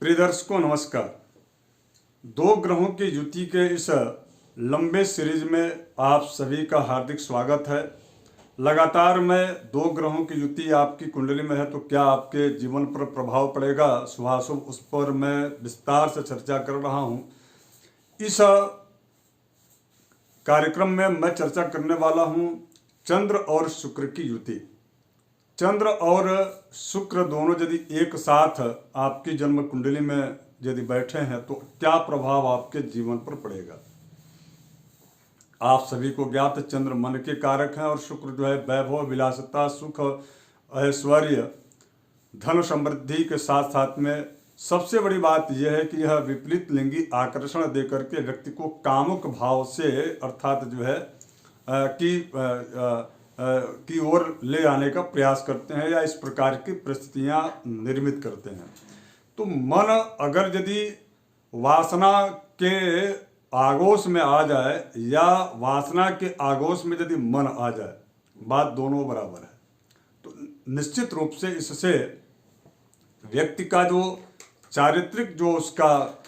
प्रिय दर्शकों नमस्कार। दो ग्रहों की युति के इस लंबे सीरीज में आप सभी का हार्दिक स्वागत है। लगातार मैं दो ग्रहों की युति आपकी कुंडली में है तो क्या आपके जीवन पर प्रभाव पड़ेगा, शुभाशुभ, उस पर मैं विस्तार से चर्चा कर रहा हूं। इस कार्यक्रम में मैं चर्चा करने वाला हूं चंद्र और शुक्र की युति। चंद्र और शुक्र दोनों यदि एक साथ आपकी जन्म कुंडली में यदि बैठे हैं तो क्या प्रभाव आपके जीवन पर पड़ेगा। आप सभी को ज्ञात चंद्र मन के कारक हैं और शुक्र जो है वैभव, विलासिता, सुख, ऐश्वर्य, धन समृद्धि के साथ साथ में सबसे बड़ी बात यह है कि यह विपरीत लिंगी आकर्षण देकर के व्यक्ति को कामुक भाव से अर्थात जो है की ओर ले आने का प्रयास करते हैं या इस प्रकार की परिस्थितियां निर्मित करते हैं। तो मन अगर यदि वासना के आगोश में आ जाए या वासना के आगोश में यदि मन आ जाए, बात दोनों बराबर है, तो निश्चित रूप से इससे व्यक्ति का जो चारित्रिक जो उसका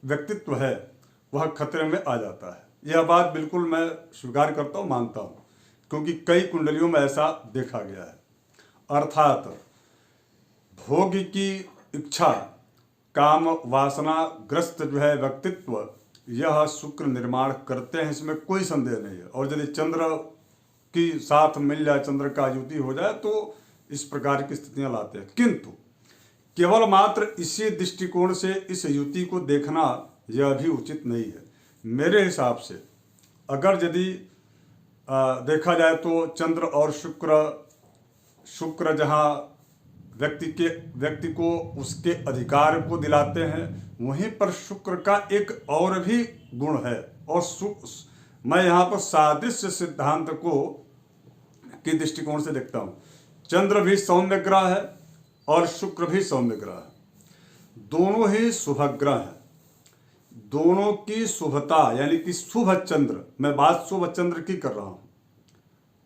व्यक्तित्व है वह खतरे में आ जाता है। यह बात बिल्कुल मैं स्वीकार करता हूँ, मानता हूँ, क्योंकि कई कुंडलियों में ऐसा देखा गया है। अर्थात भोग की इच्छा, काम वासना ग्रस्त जो है व्यक्तित्व, यह शुक्र निर्माण करते हैं, इसमें कोई संदेह नहीं है। और यदि चंद्र की साथ मिल जाए, चंद्र का युति हो जाए तो इस प्रकार की स्थितियां लाते हैं। किंतु केवल मात्र इसी दृष्टिकोण से इस युति को देखना यह भी उचित नहीं है। मेरे हिसाब से अगर यदि देखा जाए तो चंद्र और शुक्र जहाँ व्यक्ति को उसके अधिकार को दिलाते हैं, वहीं पर शुक्र का एक और भी गुण है। और मैं यहाँ पर सादृश्य सिद्धांत को की दृष्टिकोण से देखता हूँ। चंद्र भी सौम्य ग्रह है और शुक्र भी सौम्य ग्रह है, दोनों ही शुभ ग्रह हैं। दोनों की शुभता यानी कि शुभ चंद्र, मैं बात शुभ चंद्र की कर रहा हूं,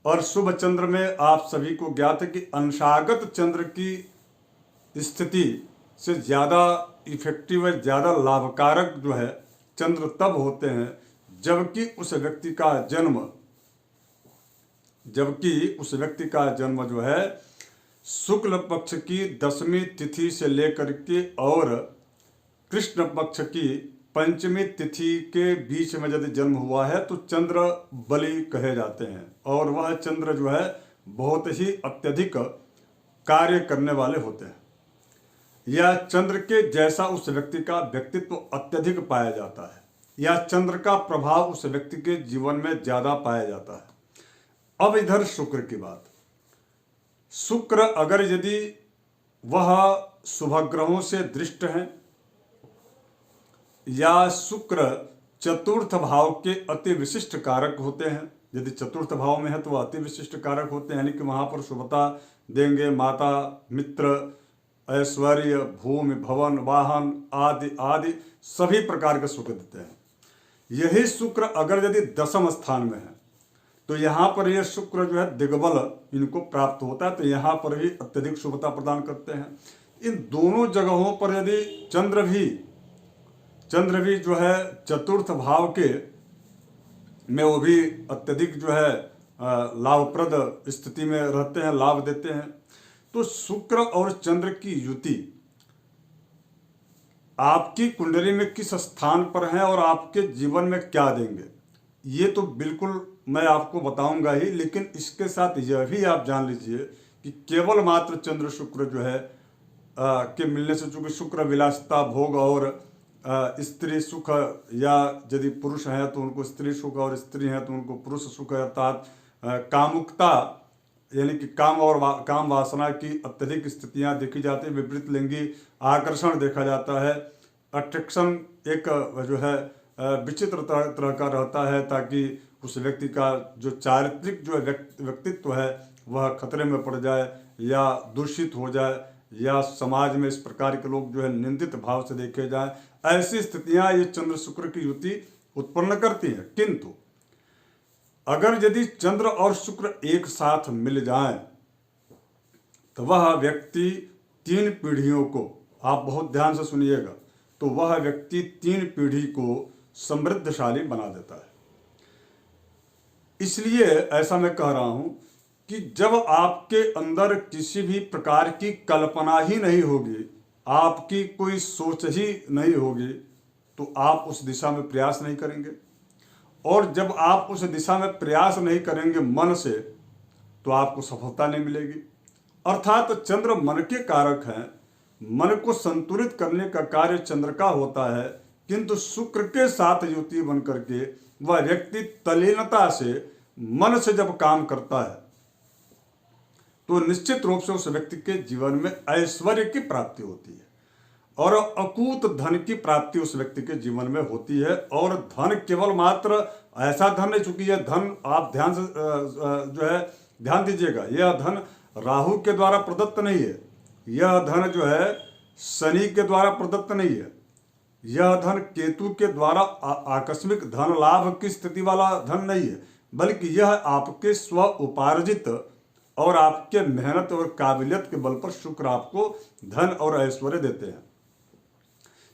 और शुभ चंद्र में आप सभी को ज्ञात है कि अंशागत चंद्र की स्थिति से ज़्यादा इफेक्टिव है, ज़्यादा लाभकारक जो है चंद्र तब होते हैं जबकि उस व्यक्ति का जन्म जो है शुक्ल पक्ष की 10वीं तिथि से लेकर के और कृष्ण पक्ष की 5वीं तिथि के बीच में यदि जन्म हुआ है तो चंद्र बली कहे जाते हैं। और वह चंद्र जो है बहुत ही अत्यधिक कार्य करने वाले होते हैं, या चंद्र के जैसा उस व्यक्ति का व्यक्तित्व अत्यधिक पाया जाता है, या चंद्र का प्रभाव उस व्यक्ति के जीवन में ज़्यादा पाया जाता है। अब इधर शुक्र की बात। शुक्र अगर यदि वह शुभ ग्रहों से दृष्ट हैं या शुक्र चतुर्थ भाव के अति विशिष्ट कारक होते हैं, यदि चतुर्थ भाव में है तो अति विशिष्ट कारक होते हैं, यानी कि वहाँ पर शुभता देंगे, माता, मित्र, ऐश्वर्य, भूमि, भवन, वाहन आदि आदि सभी प्रकार के सुख देते हैं। यही शुक्र अगर यदि 10वें स्थान में है तो यहाँ पर यह शुक्र जो है दिग्बल इनको प्राप्त होता है, तो यहाँ पर भी अत्यधिक शुभता प्रदान करते हैं। इन दोनों जगहों पर यदि चंद्र भी जो है चतुर्थ भाव के में वो भी अत्यधिक जो है लाभप्रद स्थिति में रहते हैं, लाभ देते हैं। तो शुक्र और चंद्र की युति आपकी कुंडली में किस स्थान पर है और आपके जीवन में क्या देंगे, ये तो बिल्कुल मैं आपको बताऊंगा ही, लेकिन इसके साथ यह भी आप जान लीजिए कि केवल मात्र चंद्र शुक्र जो है के मिलने से, चूंकि शुक्र विलासिता, भोग और स्त्री सुख, या यदि पुरुष हैं तो उनको स्त्री सुख और स्त्री हैं तो उनको पुरुष सुख, अर्थात कामुकता यानी कि काम और काम वासना की अत्यधिक स्थितियां देखी जाती हैं। विपरीत लिंगी आकर्षण देखा जाता है। अट्रैक्शन एक जो है विचित्र तरह का रहता है, ताकि उस व्यक्ति का जो चारित्रिक जो व्यक्तित्व है वह खतरे में पड़ जाए या दूषित हो जाए, या समाज में इस प्रकार के लोग जो है निंदित भाव से देखे जाएं। ऐसी स्थितियां ये चंद्र शुक्र की युति उत्पन्न करती हैं। किंतु अगर यदि चंद्र और शुक्र एक साथ मिल जाएं तो वह व्यक्ति 3 पीढ़ियों को आप बहुत ध्यान से सुनिएगा, तो वह व्यक्ति 3 पीढ़ी को समृद्धशाली बना देता है। इसलिए ऐसा मैं कह रहा हूं कि जब आपके अंदर किसी भी प्रकार की कल्पना ही नहीं होगी, आपकी कोई सोच ही नहीं होगी, तो आप उस दिशा में प्रयास नहीं करेंगे। और जब आप उस दिशा में प्रयास नहीं करेंगे मन से, तो आपको सफलता नहीं मिलेगी। अर्थात चंद्र मन के कारक हैं, मन को संतुलित करने का कार्य चंद्र का होता है, किंतु शुक्र के साथ युति बन करके वह व्यक्ति तल्लीनता से मन से जब काम करता है, तो निश्चित रूप से उस व्यक्ति के जीवन में ऐश्वर्य की प्राप्ति होती है और अकूत धन की प्राप्ति उस व्यक्ति के जीवन में होती है। और धन केवल मात्र ऐसा धन नहीं, चूंकि यह धन आप ध्यान से जो है ध्यान दीजिएगा, यह धन राहु के द्वारा प्रदत्त नहीं है, यह धन जो है शनि के द्वारा प्रदत्त नहीं है, यह धन केतु के द्वारा आकस्मिक धन लाभ की स्थिति वाला धन नहीं है, बल्कि यह आपके स्व उपार्जित और आपके मेहनत और काबिलियत के बल पर शुक्र आपको धन और ऐश्वर्य देते हैं।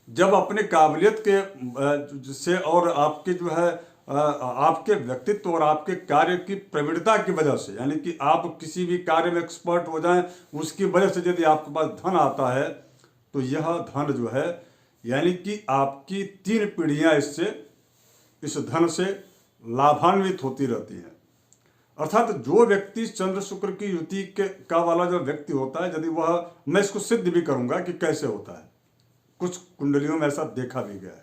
जब अपने काबिलियत के से और आपके जो है आपके व्यक्तित्व और आपके कार्य की प्रवीणता की वजह से, यानी कि आप किसी भी कार्य में एक्सपर्ट हो जाएं, उसकी वजह से यदि आपके पास धन आता है, तो यह धन जो है यानी कि आपकी 3 पीढ़ियां इस धन से लाभान्वित होती रहती हैं। अर्थात जो व्यक्ति चंद्र शुक्र की युति का वाला जो व्यक्ति होता है, यदि वह, मैं इसको सिद्ध भी करूंगा कि कैसे होता है, कुछ कुंडलियों में ऐसा देखा भी गया है,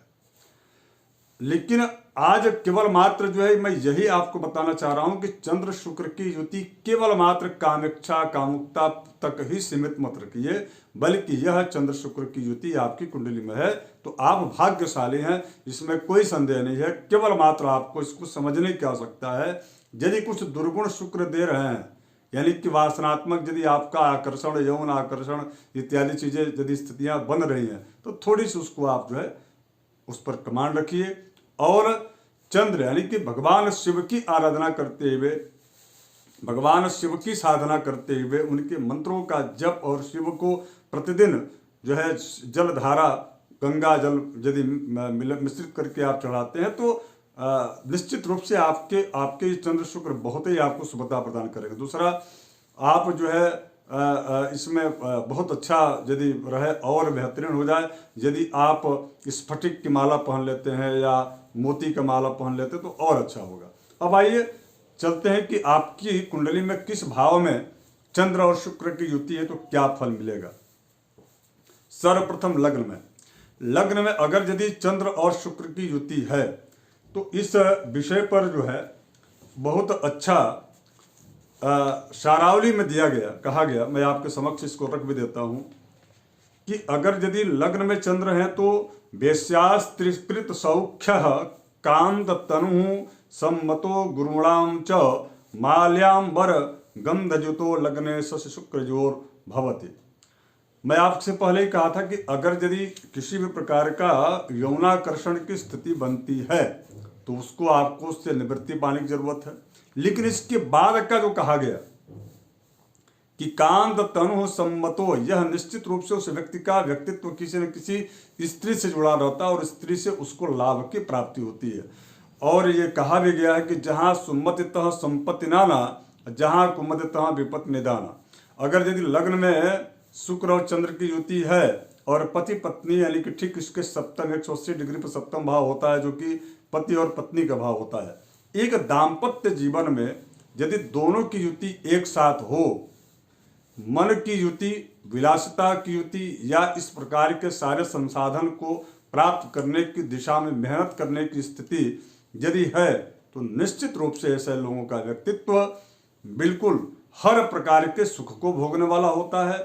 लेकिन आज केवल मात्र जो है मैं यही आपको बताना चाह रहा हूं कि चंद्र शुक्र की युति केवल मात्र कामेच्छा कामुकता तक ही सीमित मत रखिए, बल्कि यह चंद्र शुक्र की युति आपकी कुंडली में है तो आप भाग्यशाली हैं, इसमें कोई संदेह नहीं है। केवल मात्र आपको इसको समझने की आवश्यकता है। यदि कुछ दुर्गुण शुक्र दे रहे हैं, यानी कि वासनात्मक यदि आपका आकर्षण, यौन आकर्षण इत्यादि चीजें यदि स्थितियां बन रही हैं, तो थोड़ी सी उसको आप जो है उस पर कमांड रखिए। और चंद्र यानी कि भगवान शिव की आराधना करते हुए, भगवान शिव की साधना करते हुए उनके मंत्रों का जप और शिव को प्रतिदिन जो है जलधारा, गंगा जल यदि मिश्रित करके आप चढ़ाते हैं, तो निश्चित रूप से आपके चंद्र शुक्र बहुत ही आपको शुभता प्रदान करेगा। दूसरा, आप जो है इसमें बहुत अच्छा यदि रहे और बेहतरीन हो जाए, यदि आप स्फटिक की माला पहन लेते हैं या मोती का माला पहन लेते हैं तो और अच्छा होगा। अब आइए चलते हैं कि आपकी कुंडली में किस भाव में चंद्र और शुक्र की युति है तो क्या फल मिलेगा। सर्वप्रथम लग्न में अगर यदि चंद्र और शुक्र की युति है तो इस विषय पर जो है बहुत अच्छा शारावली में कहा गया, मैं आपके समक्ष इसको रख भी देता हूं कि अगर यदि लग्न में चंद्र है तो वेश्यास्त्रिस्कृत सौख्य कांत तनु सम्मतो गुरुणाम च माल्याम्बर गंधजुतो लग्ने शशि शुक्रजोर भवति। मैं आपसे पहले ही कहा था कि अगर यदि किसी भी प्रकार का यौनाकर्षण की स्थिति बनती है तो उसको आपको उससे निवृत्ति पाने की जरूरत है। लेकिन इसके बाद का जो कहा गया कि कांत तनु सम्मतो, यह निश्चित रूप से उस व्यक्ति का व्यक्तित्व किसी न किसी स्त्री से जुड़ा रहता है और स्त्री से उसको लाभ की प्राप्ति होती है। और ये कहा भी गया है कि जहाँ सुमतितः संपत्ति नाना, जहाँ कुमतितः विपत्ति निदाना। अगर यदि लग्न में शुक्र और चंद्र की युति है और पति पत्नी यानी कि ठीक इसके सप्तम 180 डिग्री पर सप्तम भाव होता है, जो कि पति और पत्नी का भाव होता है। एक दाम्पत्य जीवन में यदि दोनों की युति एक साथ हो, मन की युति, विलासिता की युति या इस प्रकार के सारे संसाधन को प्राप्त करने की दिशा में मेहनत करने की स्थिति यदि है, तो निश्चित रूप से ऐसे लोगों का व्यक्तित्व बिल्कुल हर प्रकार के सुख को भोगने वाला होता है।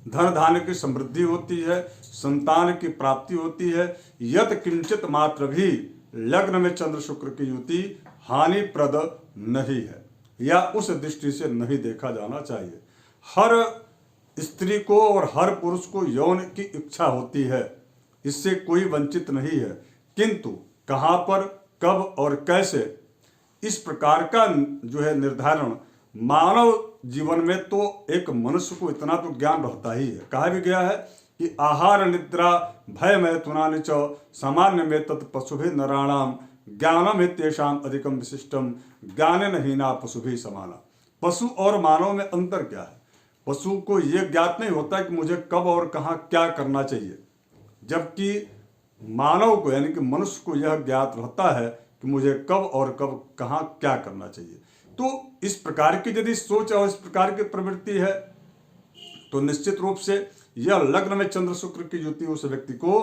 धन धान्य की समृद्धि होती है, संतान की प्राप्ति होती है। यत किंचित मात्र भी लग्न में चंद्र शुक्र की युति हानिप्रद नहीं है या उस दृष्टि से नहीं देखा जाना चाहिए। हर स्त्री को और हर पुरुष को यौन की इच्छा होती है, इससे कोई वंचित नहीं है, किंतु कहाँ पर, कब और कैसे, इस प्रकार का जो है निर्धारण मानव जीवन में तो एक मनुष्य को इतना तो ज्ञान रहता ही है। कहा भी गया है कि आहार निद्रा भय मैथुनानि च सामान्य में तत् पशुभि नराणाम ज्ञानम है तेषाम अधिकम विशिष्टम ज्ञान हीना पशुभि समाना। पशु और मानव में अंतर क्या है? पशु को यह ज्ञात नहीं होता कि मुझे कब और कहाँ क्या करना चाहिए, जबकि मानव को यानी कि मनुष्य को यह ज्ञात रहता है कि मुझे कब और कब कहाँ क्या करना चाहिए। तो इस प्रकार की यदि सोच और इस प्रकार की प्रवृत्ति है तो निश्चित रूप से यह लग्न में चंद्र शुक्र की युति उस व्यक्ति को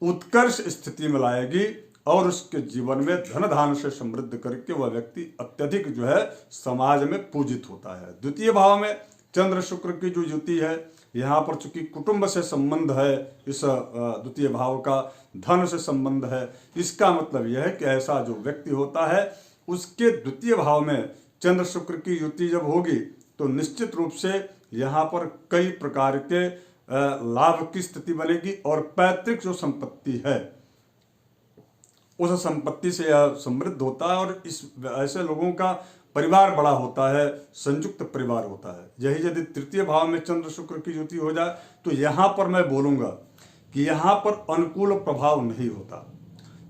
उत्कर्ष स्थिति में लाएगी और उसके जीवन में धन धान से समृद्ध करके वह व्यक्ति अत्यधिक जो है समाज में पूजित होता है। द्वितीय भाव में चंद्र शुक्र की जो युति है, यहाँ पर चूंकि कुटुंब से संबंध है, इस द्वितीय भाव का धन से संबंध है, इसका मतलब यह है कि ऐसा जो व्यक्ति होता है उसके द्वितीय भाव में चंद्र शुक्र की युति जब होगी तो निश्चित रूप से यहाँ पर कई प्रकार के लाभ की स्थिति बनेगी और पैतृक जो संपत्ति है उस संपत्ति से यह समृद्ध होता है और इस ऐसे लोगों का परिवार बड़ा होता है, संयुक्त परिवार होता है। यही यदि तृतीय भाव में चंद्र शुक्र की युति हो जाए तो यहाँ पर मैं बोलूँगा कि यहाँ पर अनुकूल प्रभाव नहीं होता।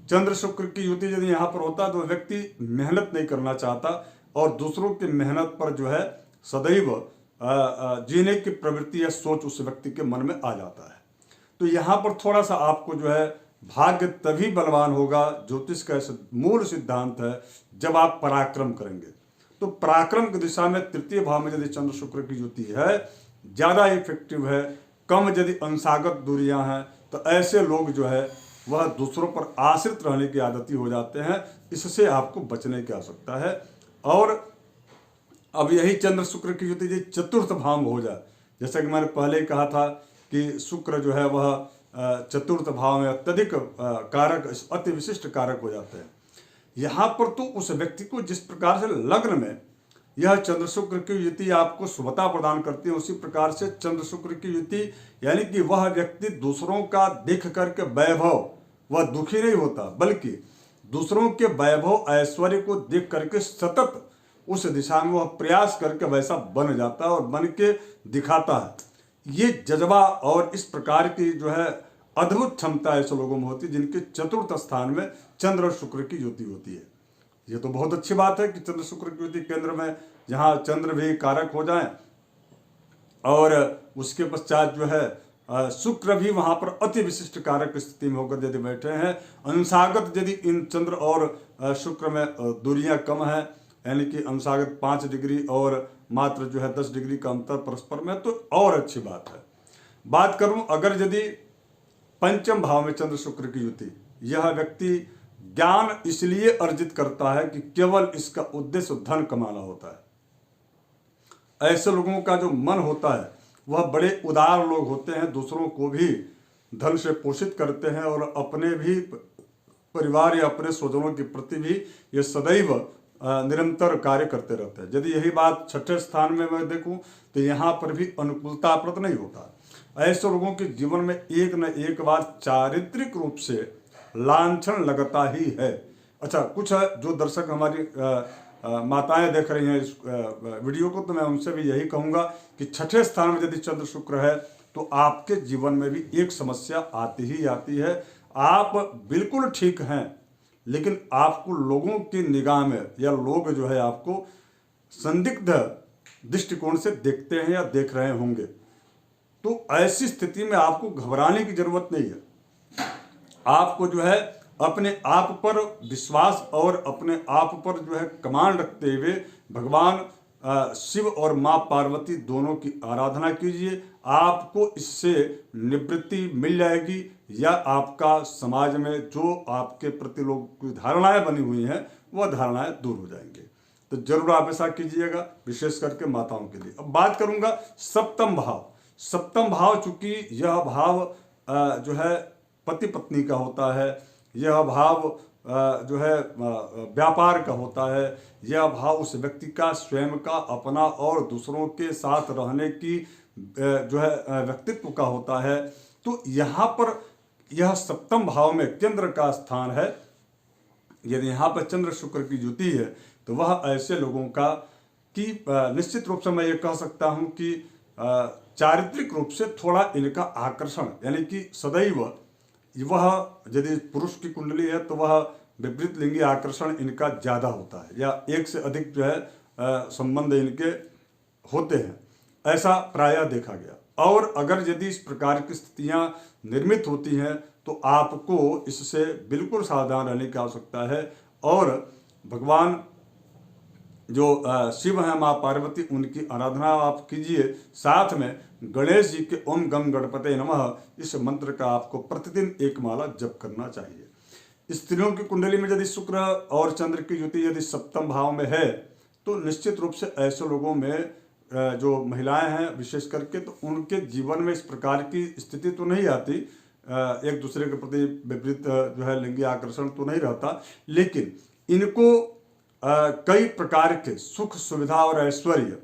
चंद्र शुक्र की युति यदि यहाँ पर होता तो व्यक्ति मेहनत नहीं करना चाहता और दूसरों की मेहनत पर जो है सदैव जीने की प्रवृत्ति या सोच उस व्यक्ति के मन में आ जाता है। तो यहाँ पर थोड़ा सा आपको जो है भाग्य तभी बलवान होगा, ज्योतिष का मूल सिद्धांत है, जब आप पराक्रम करेंगे। तो पराक्रम की दिशा में तृतीय भाव में यदि चंद्र शुक्र की युति है, ज़्यादा इफेक्टिव है। कम यदि अंशागत दूरियां हैं तो ऐसे लोग जो है वह दूसरों पर आश्रित रहने की आदती हो जाते हैं। इससे आपको बचने की आवश्यकता है। और अब यही चंद्र शुक्र की युति यदि चतुर्थ भाव में हो जाए, जैसा कि मैंने पहले ही कहा था कि शुक्र जो है वह चतुर्थ भाव में अत्यधिक कारक, अति विशिष्ट कारक हो जाते हैं। यहाँ पर तो उस व्यक्ति को जिस प्रकार से लग्न में यह चंद्र शुक्र की युति आपको शुभता प्रदान करती है, उसी प्रकार से चंद्र शुक्र की युति यानी कि वह व्यक्ति दूसरों का देख करके वैभव वह दुखी नहीं होता, बल्कि दूसरों के वैभव ऐश्वर्य को देख करके सतत उस दिशा में वह प्रयास करके वैसा बन जाता है और बन के दिखाता है। ये जज्बा और इस प्रकार की जो है अद्भुत क्षमता ऐसे लोगों में होती है जिनके चतुर्थ स्थान में चंद्र और शुक्र की युति होती है। ये तो बहुत अच्छी बात है कि चंद्र शुक्र की युति केंद्र में जहाँ चंद्र भी कारक हो जाएं और उसके पश्चात जो है शुक्र भी वहाँ पर अति विशिष्ट कारक स्थिति में होकर यदि बैठे हैं। अंशागत यदि इन चंद्र और शुक्र में दूरियां कम है, यानी कि अंशागत 5 डिग्री और मात्र जो है 10 डिग्री का अंतर परस्पर में, तो और अच्छी बात है। बात करूं अगर यदि पंचम भाव में चंद्र शुक्र की युति, यह व्यक्ति ज्ञान इसलिए अर्जित करता है कि केवल इसका उद्देश्य धन कमाना होता है। ऐसे लोगों का जो मन होता है वह बड़े उदार लोग होते हैं, दूसरों को भी धन से पोषित करते हैं और अपने भी परिवार या अपने स्वजनों के प्रति भी ये सदैव निरंतर कार्य करते रहते हैं। यदि यही बात छठे स्थान में मैं देखूं तो यहाँ पर भी अनुकूलताप्रद नहीं होता। ऐसे लोगों के जीवन में एक न एक बार चारित्रिक रूप से लांछन लगता ही है। अच्छा, कुछ जो दर्शक हमारी माताएं देख रही हैं इस वीडियो को, तो मैं उनसे भी यही कहूँगा कि छठे स्थान में यदि चंद्र शुक्र है तो आपके जीवन में भी एक समस्या आती ही आती है। आप बिल्कुल ठीक हैं, लेकिन आपको लोगों की निगाह में या लोग जो है आपको संदिग्ध दृष्टिकोण से देखते हैं या देख रहे होंगे। तो ऐसी स्थिति में आपको घबराने की जरूरत नहीं है। आपको जो है अपने आप पर विश्वास और अपने आप पर जो है कमांड रखते हुए भगवान शिव और माँ पार्वती दोनों की आराधना कीजिए। आपको इससे निवृत्ति मिल जाएगी या आपका समाज में जो आपके प्रति लोग की धारणाएं बनी हुई हैं वह धारणाएं दूर हो जाएंगे। तो जरूर आप ऐसा कीजिएगा, विशेष करके माताओं के लिए। अब बात करूंगा सप्तम भाव। सप्तम भाव चूंकि यह भाव जो है पति पत्नी का होता है, यह भाव जो है व्यापार का होता है, यह भाव उस व्यक्ति का स्वयं का अपना और दूसरों के साथ रहने की जो है व्यक्तित्व का होता है। तो यहाँ पर यह सप्तम भाव में केंद्र का स्थान है। यदि यहाँ पर चंद्र शुक्र की युति है तो वह ऐसे लोगों का कि निश्चित रूप से मैं ये कह सकता हूँ कि चारित्रिक रूप से थोड़ा इनका आकर्षण, यानी कि सदैव वह यदि पुरुष की कुंडली है तो वह विपरीत लिंगी आकर्षण इनका ज़्यादा होता है, या एक से अधिक जो है संबंध इनके होते हैं, ऐसा प्रायः देखा गया। और अगर यदि इस प्रकार की स्थितियां निर्मित होती हैं तो आपको इससे बिल्कुल सावधान रहने की आवश्यकता है। और भगवान जो शिव हैं, माँ पार्वती, उनकी आराधना आप कीजिए। साथ में गणेश जी के ओम गम गणपते नमः इस मंत्र का आपको प्रतिदिन एक माला जप करना चाहिए। स्त्रियों की कुंडली में यदि शुक्र और चंद्र की युति यदि सप्तम भाव में है तो निश्चित रूप से ऐसे लोगों में जो महिलाएं हैं विशेष करके, तो उनके जीवन में इस प्रकार की स्थिति तो नहीं आती, एक दूसरे के प्रति विपरीत जो है लिंगी आकर्षण तो नहीं रहता, लेकिन इनको कई प्रकार के सुख सुविधा और ऐश्वर्य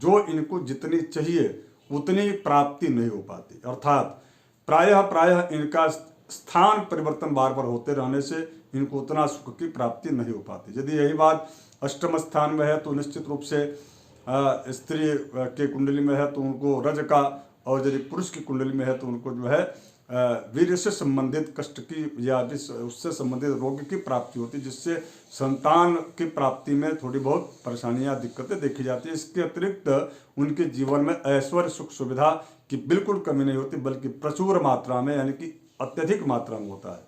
जो इनको जितनी चाहिए उतनी प्राप्ति नहीं हो पाती। अर्थात प्रायः इनका स्थान परिवर्तन बार बार होते रहने से इनको उतना सुख की प्राप्ति नहीं हो पाती। यदि यही बात अष्टम स्थान में है तो निश्चित रूप से स्त्री के कुंडली में है तो उनको रज का, और यदि पुरुष की कुंडली में है तो उनको जो है वीर्य से संबंधित कष्ट की या उससे संबंधित रोग की प्राप्ति होती है, जिससे संतान की प्राप्ति में थोड़ी बहुत परेशानियां दिक्कतें देखी जाती है। इसके अतिरिक्त उनके जीवन में ऐश्वर्य सुख सुविधा की बिल्कुल कमी नहीं होती, बल्कि प्रचुर मात्रा में, यानी कि अत्यधिक मात्रा में होता है।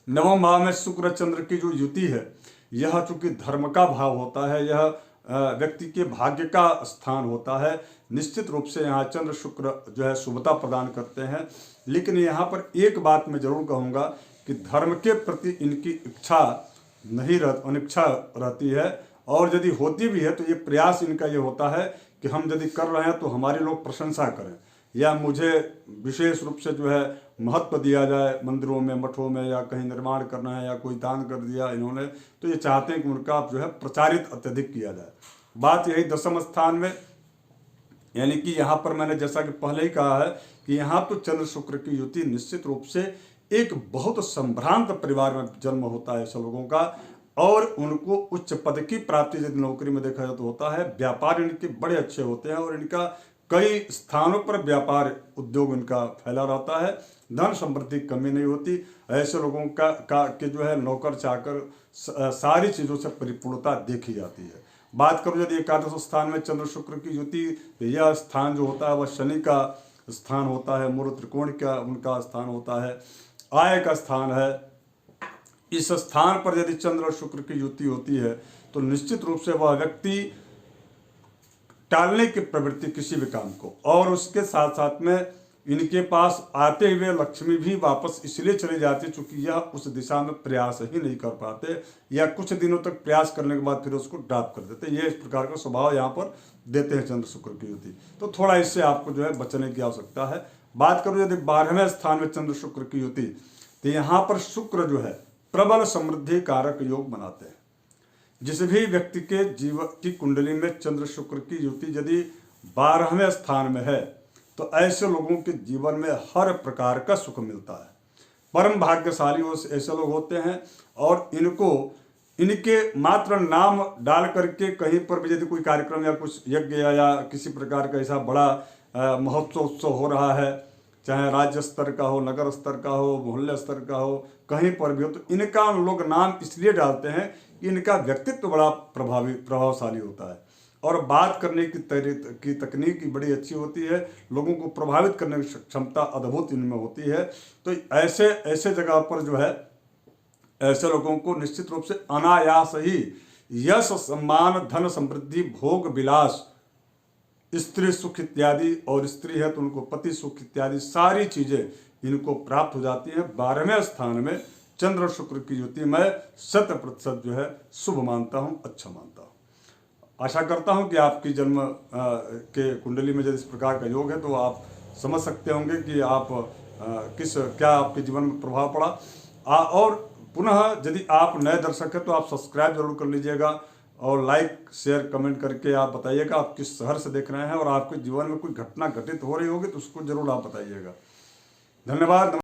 नवम भाव में शुक्र चंद्र की जो युति है, यह चूंकि धर्म का भाव होता है, यह व्यक्ति के भाग्य का स्थान होता है। निश्चित रूप से यहाँ चंद्र शुक्र जो है शुभता प्रदान करते हैं, लेकिन यहाँ पर एक बात मैं जरूर कहूँगा कि धर्म के प्रति इनकी इच्छा नहीं अनिच्छा रहती है, और यदि होती भी है तो ये प्रयास इनका ये होता है कि हम यदि कर रहे हैं तो हमारे लोग प्रशंसा करें, या मुझे विशेष रूप से जो है महत्व दिया जाए मंदिरों में, मठों में, या कहीं निर्माण करना है या कोई दान कर दिया इन्होंने, तो ये चाहते हैं कि उनका जो है प्रचारित अत्यधिक किया जाए। बात यही दसम स्थान में, यानी कि यहाँ पर मैंने जैसा कि पहले ही कहा है कि यहाँ तो चंद्र शुक्र की युति निश्चित रूप से एक बहुत संभ्रांत परिवार में जन्म होता है ऐसे लोगों का, और उनको उच्च पद की प्राप्ति यदि नौकरी में देखा जाए तो होता है। व्यापार इनके बड़े अच्छे होते हैं और इनका कई स्थानों पर व्यापार उद्योग इनका फैला रहता है, धन समृद्धि की कमी नहीं होती। ऐसे लोगों का के जो है नौकर चाकर सारी चीज़ों से परिपूर्णता देखी जाती है। बात करूँ यदि एकादश स्थान में चंद्र शुक्र की युति, तो यह स्थान जो होता है वह शनि का स्थान होता है, मूल त्रिकोण का उनका स्थान होता है, आय का स्थान है। इस स्थान पर यदि चंद्र और शुक्र की युति होती है तो निश्चित रूप से वह व्यक्ति टालने की प्रवृत्ति किसी भी काम को, और उसके साथ साथ में इनके पास आते हुए लक्ष्मी भी वापस इसलिए चली जाती है चूंकि यह उस दिशा में प्रयास ही नहीं कर पाते, या कुछ दिनों तक प्रयास करने के बाद फिर उसको ड्रॉप कर देते। ये इस प्रकार का स्वभाव यहाँ पर देते हैं चंद्र शुक्र की युति, तो थोड़ा इससे आपको जो है बचने की आवश्यकता है। बात करूँ यदि 12वें स्थान में चंद्र शुक्र की युति, तो यहाँ पर शुक्र जो है प्रबल समृद्धि कारक योग बनाते हैं। जिस भी व्यक्ति के जीवन की कुंडली में चंद्र शुक्र की युति यदि 12वें स्थान में है तो ऐसे लोगों के जीवन में हर प्रकार का सुख मिलता है। परम भाग्यशाली ऐसे लोग होते हैं, और इनके मात्र नाम डाल करके कहीं पर भी यदि कोई कार्यक्रम या कुछ यज्ञ या किसी प्रकार का ऐसा बड़ा महोत्सव उत्सव हो रहा है, चाहे राज्य स्तर का हो, नगर स्तर का हो, मोहल्ले स्तर का हो, कहीं पर भी हो, तो इनका लोग नाम इसलिए डालते हैं कि इनका व्यक्तित्व बड़ा प्रभावशाली होता है, और बात करने की तकनीक बड़ी अच्छी होती है, लोगों को प्रभावित करने की क्षमता अद्भुत इनमें होती है। तो ऐसे जगह पर जो है ऐसे लोगों को निश्चित रूप से अनायास ही यश सम्मान धन समृद्धि भोग विलास स्त्री सुख इत्यादि, और स्त्री है तो उनको पति सुख इत्यादि सारी चीजें इनको प्राप्त हो जाती हैं। 12वें स्थान में चंद्र शुक्र की युति मैं 100% जो है शुभ मानता हूँ, अच्छा मानता हूँ। आशा करता हूँ कि आपकी जन्म के कुंडली में यदि इस प्रकार का योग है तो आप समझ सकते होंगे कि आप क्या आपके जीवन में प्रभाव पड़ा। और पुनः यदि आप नए दर्शक हैं तो आप सब्सक्राइब जरूर कर लीजिएगा, और लाइक शेयर कमेंट करके आप बताइएगा आप किस शहर से देख रहे हैं, और आपके जीवन में कोई घटना घटित हो रही होगी तो उसको जरूर आप बताइएगा। धन्यवाद।